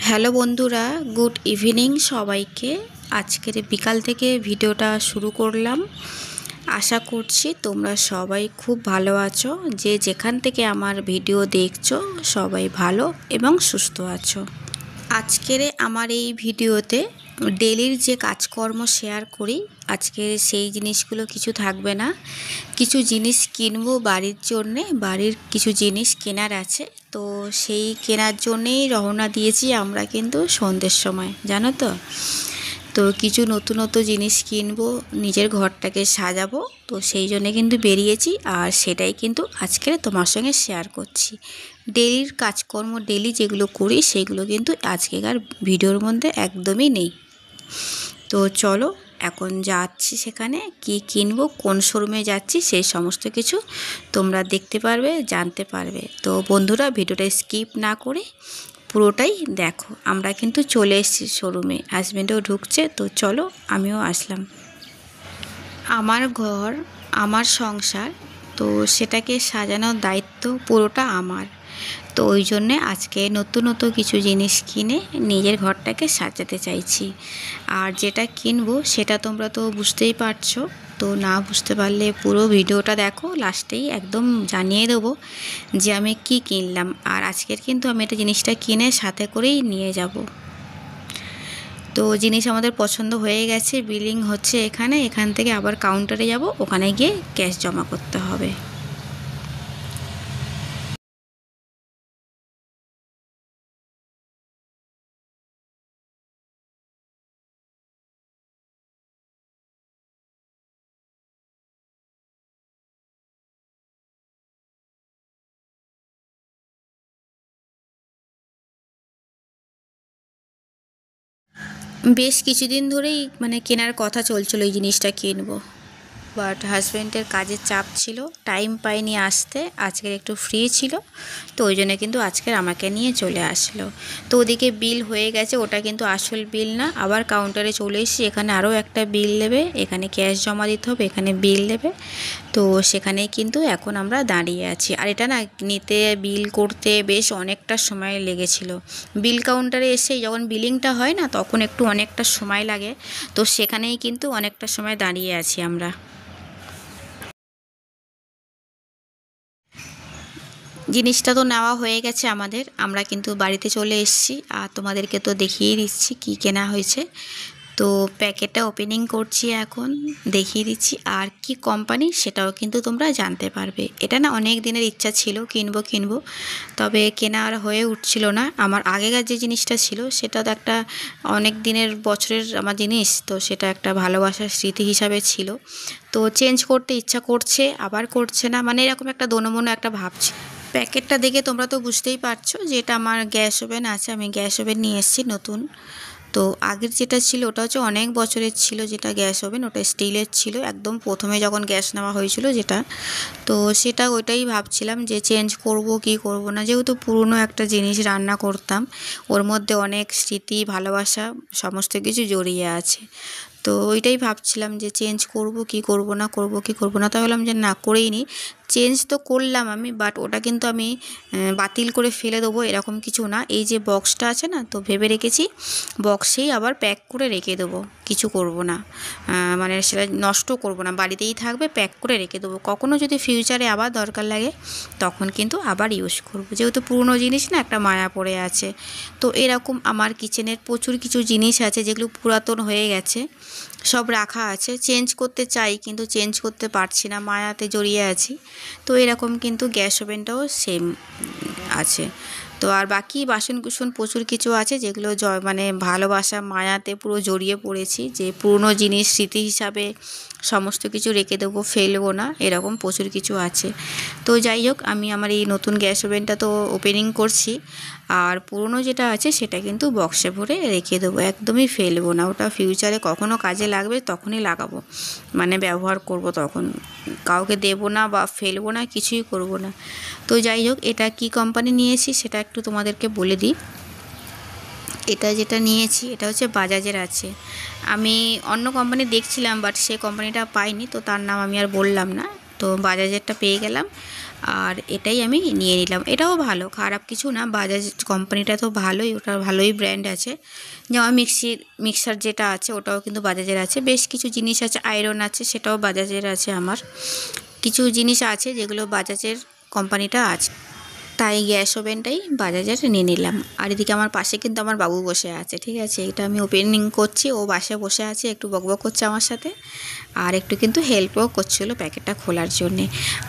Hello বন্ধুরা, good evening সবাইকে। আজকের বিকাল থেকে ভিডিওটা শুরু করলাম। আশা করছি তোমরা সবাই খুব ভালো আছো। যে যেখান থেকে আমার ভিডিও দেখছো সবাই ভালো এবং সুস্থ আছো। আজকের আমার এই ভিডিওতে ডেলির যে কাজকর্ম শেয়ার করি, আজকে সেই জিনিসগুলো কিছু থাকবে না। কিছু জিনিস কিনবো বাড়ির জন্যে, বাড়ির কিছু জিনিস কেনার আছে, তো সেই কেনার জন্যেই রওনা দিয়েছি আমরা কিন্তু সন্ধ্যের সময়, জানো তো। তো কিছু নতুন নতুন জিনিস কিনবো, নিজের ঘরটাকে সাজাবো, তো সেই জন্যে কিন্তু বেরিয়েছি। আর সেটাই কিন্তু আজকে তোমার সঙ্গে শেয়ার করছি। ডেলির কাজকর্ম, ডেলি যেগুলো করি সেগুলো কিন্তু আজকেকার ভিডিওর মধ্যে একদমই নেই। তো চলো এখন যাচ্ছি, সেখানে কি কিনবো, কোন শোরুমে যাচ্ছি, সেই সমস্ত কিছু তোমরা দেখতে পারবে, জানতে পারবে। তো বন্ধুরা, ভিডিওটা স্কিপ না করে পুরোটাই দেখো। আমরা কিন্তু চলে এসেছি শোরুমে, হাজব্যান্ডও ঢুকছে, তো চলো আমিও আসলাম। আমার ঘর, আমার সংসার, তো সেটাকে সাজানোর দায়িত্ব পুরোটা আমার। তো ওই জন্যে আজকে নতুন নতুন কিছু জিনিস কিনে নিজের ঘরটাকে সাজাতে চাইছি। আর যেটা কিনবো সেটা তোমরা তো বুঝতেই পারছো। তো না বুঝতে পারলে পুরো ভিডিওটা দেখো, লাস্টেই একদম জানিয়ে দেবো যে আমি কি কিনলাম। আর আজকের কিন্তু আমি এটা জিনিসটা কিনে সাথে করেই নিয়ে যাব। তো জিনিস আমাদের পছন্দ হয়ে গেছে, বিলিং হচ্ছে এখান থেকে আবার কাউন্টারে যাব, ওখানে গিয়ে ক্যাশ জমা করতে হবে। বেশ কিছুদিন ধরেই কেনার কথা চলছিল, এই জিনিসটা কিনবো, বাট হাজব্যান্ডের কাজের চাপ ছিল, টাইম পাইনি আসতে। আজকের একটু ফ্রি ছিল, তো ওই জন্য কিন্তু আজকের আমাকে নিয়ে চলে আসলো। তো ওদিকে বিল হয়ে গেছে, ওটা কিন্তু আসল বিল না। আবার কাউন্টারে চলে এসেছি, এখানে আরও একটা বিল দেবে, এখানে ক্যাশ জমা দিতে হবে, এখানে বিল দেবে। তো সেখানেই কিন্তু এখন আমরা দাঁড়িয়ে আছি। আর এটা না নিতে, বিল করতে বেশ অনেকটা সময় লেগেছিল। বিল কাউন্টারে এসে যখন বিলিংটা হয় না, তখন একটু অনেকটা সময় লাগে। তো সেখানেই কিন্তু অনেকটা সময় দাঁড়িয়ে আছি আমরা। জিনিসটা তো নেওয়া হয়ে গেছে আমাদের, আমরা কিন্তু বাড়িতে চলে এসেছি। আর তোমাদেরকে তো দেখিয়ে দিচ্ছি কি কেনা হয়েছে। তো প্যাকেটটা ওপেনিং করছি, এখন দেখিয়ে দিচ্ছি। আর কি কোম্পানি সেটাও কিন্তু তোমরা জানতে পারবে। এটা না অনেক দিনের ইচ্ছা ছিল, কিনবো, তবে কেনা আর হয়ে উঠছিল না। আমার আগেকার যে জিনিসটা ছিল সেটা তো একটা অনেক দিনের, বছরের আমার জিনিস, তো সেটা একটা ভালোবাসার স্মৃতি হিসাবে ছিল। তো চেঞ্জ করতে ইচ্ছা করছে, আবার করছে না, এরকম একটা দোনমনো একটা ভাবছি। প্যাকেটটা দেখে তোমরা তো বুঝতেই পারছো যে এটা আমার গ্যাস ওভেন আছে। আমি গ্যাস ওভেন নিয়ে এসেছি নতুন। তো আগের যেটা ছিল ওটা হচ্ছে অনেক বছরের ছিল, যেটা গ্যাস ওভেন, ওটা স্টিলের ছিল, একদম প্রথমে যখন গ্যাস নেওয়া হয়েছিল যেটা। তো সেটা ওইটাই ভাবছিলাম যে চেঞ্জ করব কি করব না, যেহেতু পুরনো একটা জিনিস রান্না করতাম, ওর মধ্যে অনেক স্মৃতি, ভালোবাসা সমস্ত কিছু জড়িয়ে আছে। তো ওইটাই ভাবছিলাম যে চেঞ্জ করব কি করব না, তাই বললাম যে না, করেই নি। চেঞ্জ তো করলাম আমি, বাট ওটা কিন্তু আমি বাতিল করে ফেলে দেবো এরকম কিছু না। এই যে বক্সটা আছে না, তো ভেবে রেখেছি বক্সেই আবার প্যাক করে রেখে দেবো, কিছু করব না, সেটা নষ্ট করব না, বাড়িতেই থাকবে, প্যাক করে রেখে দেবো। কখনও যদি ফিউচারে আবার দরকার লাগে তখন কিন্তু আবার ইউজ করব, যেহেতু পুরনো জিনিস না, একটা মায়া পড়ে আছে। তো এরকম আমার কিচেনের প্রচুর কিছু জিনিস আছে যেগুলো পুরাতন হয়ে গেছে, সব রাখা আছে। চেঞ্জ করতে চাই কিন্তু চেঞ্জ করতে পারছি না, মায়াতে জড়িয়ে আছি। তো এরকম কিন্তু গ্যাস ওভেনটাও সেম আছে। তো আর বাকি বাসনকুসন প্রচুর কিছু আছে যেগুলো ভালোবাসা, মায়াতে পুরো জড়িয়ে পড়েছি, যে পুরনো জিনিস স্মৃতি হিসাবে সমস্ত কিছু রেখে দেবো, ফেলবো না, এরকম প্রচুর কিছু আছে। তো যাই হোক, আমি আমার এই নতুন গ্যাস ওভেনটা তো ওপেনিং করছি। আর পুরনো যেটা আছে সেটা কিন্তু বক্সে ভরে রেখে দেবো, একদমই ফেলবো না। ওটা ফিউচারে কখনও কাজে লাগবে তখনই লাগাবো, ব্যবহার করব তখন, কাউকে দেবো না বা ফেলবো না, কিছুই করব না। তো যাই হোক, এটা কি কোম্পানি নিয়েছি সেটা একটু তোমাদেরকে বলে দিই। এটা যেটা নিয়েছি এটা হচ্ছে বাজাজের আছে। আমি অন্য কোম্পানি দেখছিলাম, বাট সে কোম্পানিটা পাইনি, তো তার নাম আমি আর বললাম না। তো বাজাজেরটা পেয়ে গেলাম আর এটাই আমি নিয়ে নিলাম। এটাও ভালো, খারাপ কিছু না, বাজাজ কোম্পানিটা তো ভালোই, ওটা ভালোই ব্র্যান্ড আছে। যেমন মিক্সার যেটা আছে ওটাও কিন্তু বাজাজের আছে, বেশ কিছু জিনিস আছে, আয়রন আছে সেটাও বাজাজের আছে। আমার কিছু জিনিস আছে যেগুলো বাজাজের কোম্পানিটা আছে, তাই গ্যাস ওভেনটাই বাজাজের নিয়ে নিলাম। আর এদিকে আমার পাশে কিন্তু আমার বাবু বসে আছে, ঠিক আছে, এটা আমি ওপেনিং করছি, ও পাশে বসে আছে, একটু বকবক করছে আমার সাথে আর একটু কিন্তু হেল্পও করছিল প্যাকেটটা খোলার জন্যে।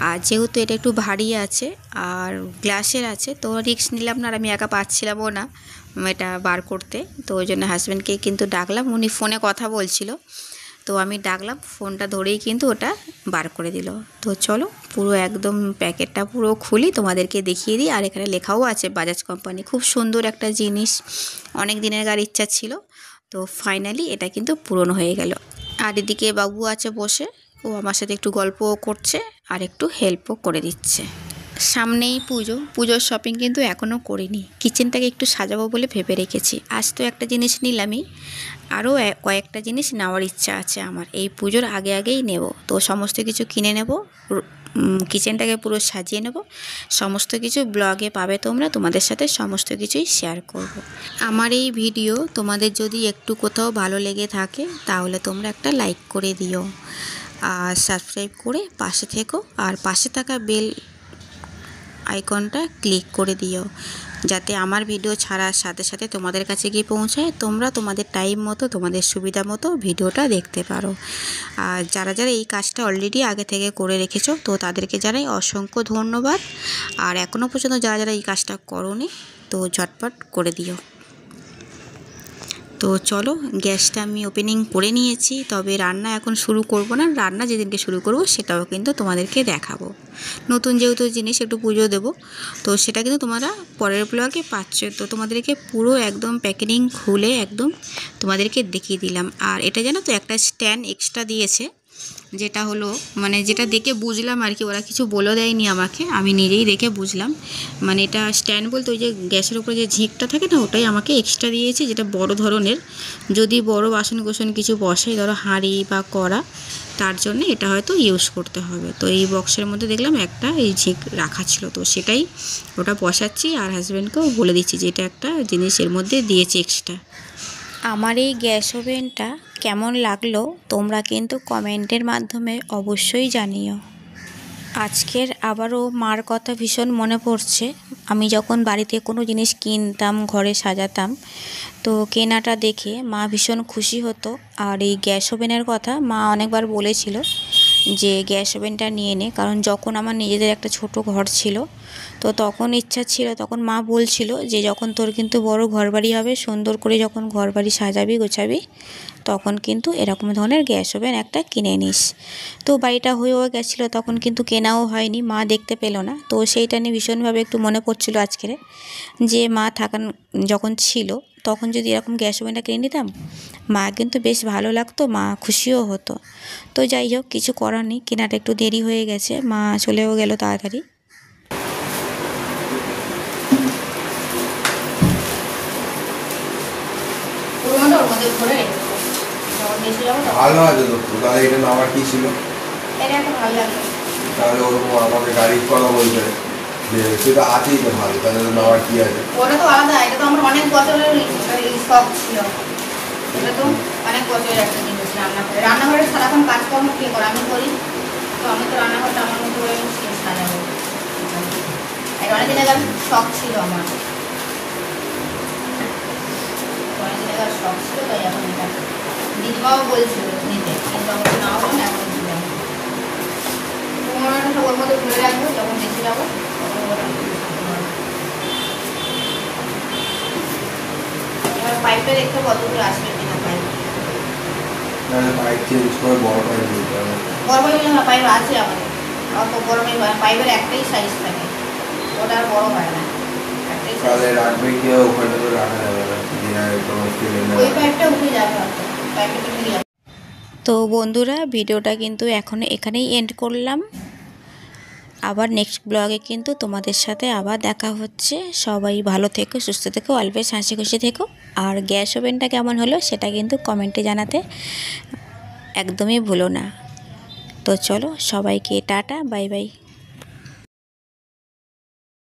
আর যেহেতু এটা একটু ভারী আছে আর গ্লাসের আছে, তো রিস্ক নিলাম না, আর আমি একা পারছিলামও না এটা বার করতে, তো ওই জন্য হাজব্যান্ডকে কিন্তু ডাকলাম, উনি ফোনে কথা বলছিল, তো আমি ডাকলাম, ফোনটা ধরেই কিন্তু ওটা বার করে দিল। তো চলো পুরো একদম প্যাকেটটা পুরো খুলি, তোমাদেরকে দেখিয়ে দিই। আর এখানে লেখাও আছে বাজাজ কোম্পানি, খুব সুন্দর একটা জিনিস, অনেক দিনের ইচ্ছা ছিল, তো ফাইনালি এটা কিন্তু পূরণ হয়ে গেল। আর এদিকে বাবু আছে বসে, ও আমার সাথে একটু গল্পও করছে আর একটু হেল্পও করে দিচ্ছে। সামনেই পুজো, পুজোর শপিং কিন্তু এখনও করিনি, কিচেনটাকে একটু সাজাবো বলে ভেবে রেখেছি। আজ তো একটা জিনিস নিলামই, আরও কয়েকটা জিনিস নেওয়ার ইচ্ছা আছে আমার, এই পুজোর আগেই নেব। তো সমস্ত কিছু কিনে নেব, কিচেনটাকে পুরো সাজিয়ে নেব, সমস্ত কিছু ব্লগে পাবে তোমরা, তোমাদের সাথে সমস্ত কিছুই শেয়ার করব। আমার এই ভিডিও তোমাদের যদি একটু কোথাও ভালো লেগে থাকে তাহলে তোমরা একটা লাইক করে দিও আর সাবস্ক্রাইব করে পাশে থেকো, আর পাশে থাকা বেল আইকনটা ক্লিক করে দিও, যাতে আমার ভিডিও ছাড়ার সাথে সাথে তোমাদের কাছে গিয়ে পৌঁছায়, তোমরা তোমাদের টাইম মতো তোমাদের সুবিধা মতো ভিডিওটা দেখতে পারো। আর যারা এই কাজটা অলরেডি আগে থেকে করে রেখেছো, তো তাদেরকে জানাই অসংখ্য ধন্যবাদ। আর এখনও পর্যন্ত যারা এই কাজটা করোনি, তো ঝটপট করে দিও। তো চলো, গ্যাসটা আমি ওপেনিং করে নিয়েছি, তবে রান্না এখন শুরু করব না, রান্না যেদিনকে শুরু করব সেটাও কিন্তু তোমাদেরকে দেখাবো। নতুন যেহেতু জিনিস, একটু পুজো দেবো, তো সেটা কিন্তু তোমরা পরের ব্লগে পাচ্ছ। তো তোমাদেরকে পুরো একদম প্যাকেটিং খুলে একদম তোমাদেরকে দেখিয়ে দিলাম। আর এটা জানো তো, একটা স্ট্যান্ড এক্সট্রা দিয়েছে, যেটা হলো মানে যেটা দেখে বুঝলাম আর কি, ওরা কিছু বলে দেয়নি আমাকে, আমি নিজেই দেখে বুঝলাম। মানে এটা স্ট্যান্ড বলতে ওই যে গ্যাসের উপরে যে ঝিঁকটা থাকে না, ওটাই আমাকে এক্সট্রা দিয়েছে, যেটা বড় ধরনের, যদি বড় বাসন কোসন কিছু বসে, ধরো হাঁড়ি বা কড়া, তার জন্য এটা হয়তো ইউজ করতে হবে। তো এই বক্সের মধ্যে দেখলাম একটা এই ঝিঁক রাখা ছিল, তো সেটাই ওটা বসাচ্ছি, আর হাজব্যান্ডকেও বলে দিচ্ছি যে এটা একটা জিনিস এর মধ্যে দিয়েছে এক্সট্রা। আমার এই গ্যাস ওভেনটা কেমন লাগলো তোমরা কিন্তু কমেন্টের মাধ্যমে অবশ্যই জানিও। আজকের আবারও মার কথা ভীষণ মনে পড়ছে। আমি যখন বাড়িতে কোনো জিনিস কিনতাম, ঘরে সাজাতাম, তো কেনাটা দেখে মা ভীষণ খুশি হতো। আর এই গ্যাস ওভেনের কথা মা অনেকবার বলেছিল যে গ্যাস ওভেনটা নিয়ে নে, কারণ যখন আমার নিজেদের একটা ছোট ঘর ছিল, তো তখন ইচ্ছা ছিল, তখন মা বলছিল যে যখন তোর কিন্তু বড় ঘরবাড়ি হবে, সুন্দর করে যখন ঘরবাড়ি সাজাবি গোছাবি, তখন কিন্তু এরকম ধরনের গ্যাস ওভেন একটা কিনে নিস। তো বাড়িটা হয়েও গেছিলো, তখন কিন্তু কেনাও হয়নি, মা দেখতে পেলো না। তো সেইটা নিয়ে ভীষণভাবে একটু মনে পড়ছিল আজকের, যে মা থাকান যখন ছিল তখন যদি এরকম গ্যাস ওভেনটা কিনে নিতাম, মা কিন্তু বেশ ভালো লাগতো, মা খুশিও হতো। তো যাই হোক, কিছু করার নেই, কেনাটা একটু দেরি হয়ে গেছে, মা চলেও গেল তাড়াতাড়ি। ভালো আছে তো, তাহলে এটা আমার কি ছিল, তাহলে ওরকম আমাকে গাড়ির কথা বলতে যে সেটা আছেই তো ভালো, তাহলে নেওয়ার কি আছে? ওটা তো আলাদা, এটা তো আমার অনেক বছরের শখ ছিল, এটা তো অনেক বছরের একটা জিনিস। রান্নাঘরে সারাক্ষণ কাজকর্ম কে করে, আমি করি, তো আমি তো রান্নাঘরটা আমার মতো করে সাজাবো, এটা অনেকদিন আগে শখ ছিল আমার, অনেকদিন আগে শখ ছিল, তাই এখন এটা দিদিমাও বলছিল নিতে, কিন্তু আমাকে না হলো না, এখন দিলাম। পুরোনোটা ওর মধ্যে ভুলে রাখবো, যখন বেঁচে যাবো তখন ওটা পাইপটা দেখতে কত দূর আসবে কিনা, পাইপ চেঞ্জ করে বড় পাইপ দিতে হবে। বড় পাইপ আছে আমাদের, অত বড় পাইপের একটাই সাইজ থাকে, ওটা আর বড় হয় না, একটাই তাহলে রাখবে কি, ওখানে তো রাখা যাবে না, ওই পাইপটা উঠে যাবে, পাইপটা উঠে যাবে। তো বন্ধুরা, ভিডিওটা কিন্তু এখন এখানেই এন্ড করলাম, আবার নেক্সট ব্লগে কিন্তু তোমাদের সাথে আবার দেখা হচ্ছে। সবাই ভালো থেকো, সুস্থ থেকো, অলওয়েজ হাসি খুশি থেকো। আর গ্যাস ওভেনটা কেমন হলো সেটা কিন্তু কমেন্টে জানাতে একদমই ভুলো না। তো চলো সবাইকে টাটা, বাই বাই।